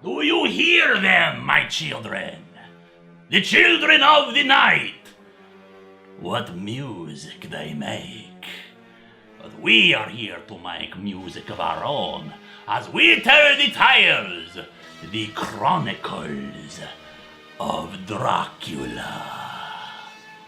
Do you hear them, my children? The children of the night! What music they make. But we are here to make music of our own, as we tell the tales, the chronicles of Dracula.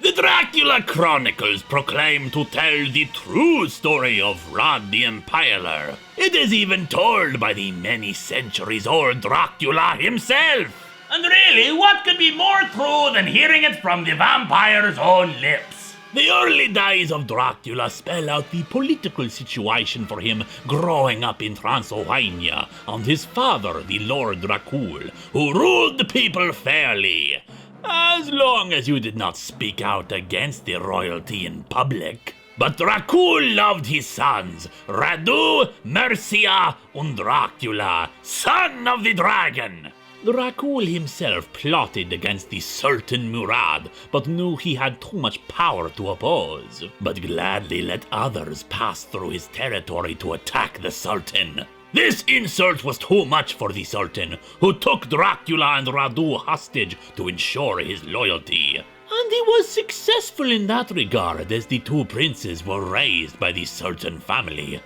The Dracula Chronicles proclaim to tell the true story of Vlad the Impaler. It is even told by the many centuries old Dracula himself. And really, what could be more true than hearing it from the vampire's own lips? The early days of Dracula spell out the political situation for him growing up in Transylvania, and his father, the Lord Dracul, who ruled the people fairly, as long as you did not speak out against the royalty in public. But Dracul loved his sons, Radu, Mercia, and Dracula, son of the dragon. Dracul himself plotted against the Sultan Murad, but knew he had too much power to oppose, but gladly let others pass through his territory to attack the Sultan. This insult was too much for the Sultan, who took Dracula and Radu hostage to ensure his loyalty. And he was successful in that regard, as the two princes were raised by the Sultan family.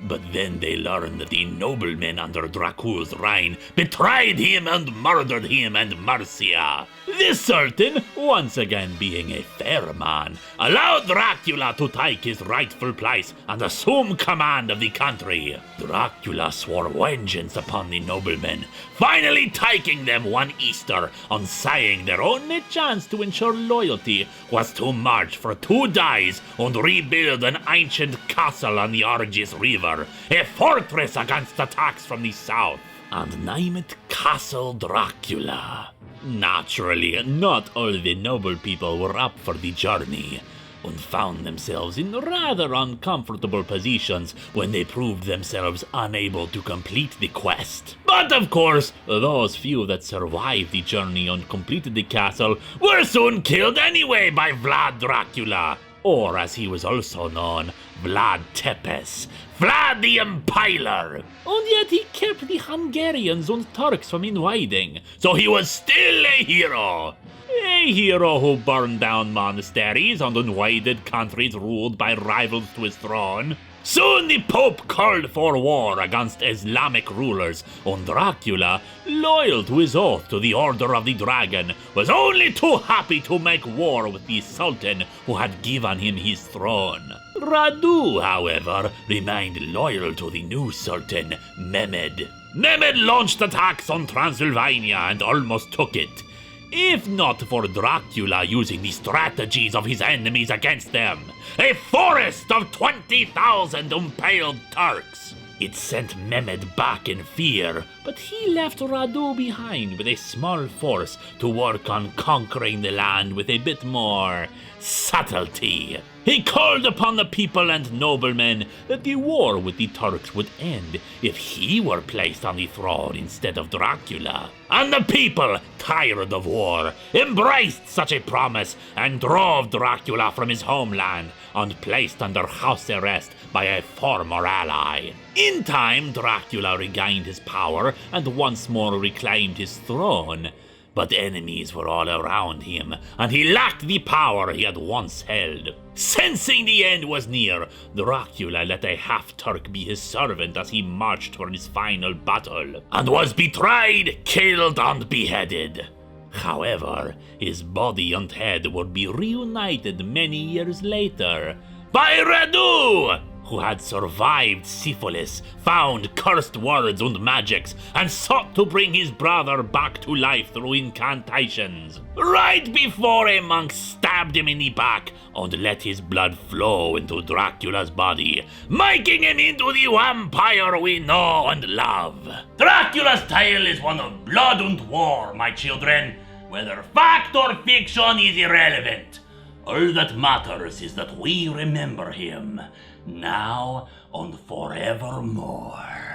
But then they learned that the noblemen under Dracul's reign betrayed him and murdered him and Mercia. The Sultan, once again being a fair man, allowed Dracula to take his rightful place and assume command of the country. Dracula swore vengeance upon the noblemen, finally taking them one Easter and saying their only chance to ensure loyalty was to march for 2 days and rebuild an ancient castle on the Argis River, a fortress against attacks from the south, and name it Castle Dracula. Naturally, not all the noble people were up for the journey, and found themselves in rather uncomfortable positions when they proved themselves unable to complete the quest. But of course, those few that survived the journey and completed the castle were soon killed anyway by Vlad Dracula, or as he was also known, Vlad Tepes, Vlad the Impaler. And yet he kept the Hungarians and Turks from invading, so he was still a hero. A hero who burned down monasteries and invaded countries ruled by rivals to his throne. Soon the Pope called for war against Islamic rulers, and Dracula, loyal to his oath to the Order of the Dragon, was only too happy to make war with the Sultan who had given him his throne. Radu, however, remained loyal to the new Sultan, Mehmed. Mehmed launched attacks on Transylvania and almost took it, if not for Dracula using the strategies of his enemies against them. A forest of 20,000 impaled Turks. It sent Mehmed back in fear, but he left Radu behind with a small force to work on conquering the land with a bit more subtlety. He called upon the people and noblemen that the war with the Turks would end if he were placed on the throne instead of Dracula. And the people, tired of war, embraced such a promise and drove Dracula from his homeland and placed under house arrest by a former ally. In time, Dracula regained his power and once more reclaimed his throne. But enemies were all around him, and he lacked the power he had once held. Sensing the end was near, Dracula let a half-Turk be his servant as he marched for his final battle, and was betrayed, killed, and beheaded. However, his body and head would be reunited many years later by Radu, who had survived syphilis, found cursed words and magics, and sought to bring his brother back to life through incantations. Right before a monk stabbed him in the back and let his blood flow into Dracula's body, making him into the vampire we know and love. Dracula's tale is one of blood and war, my children. Whether fact or fiction is irrelevant. All that matters is that we remember him, now and forevermore.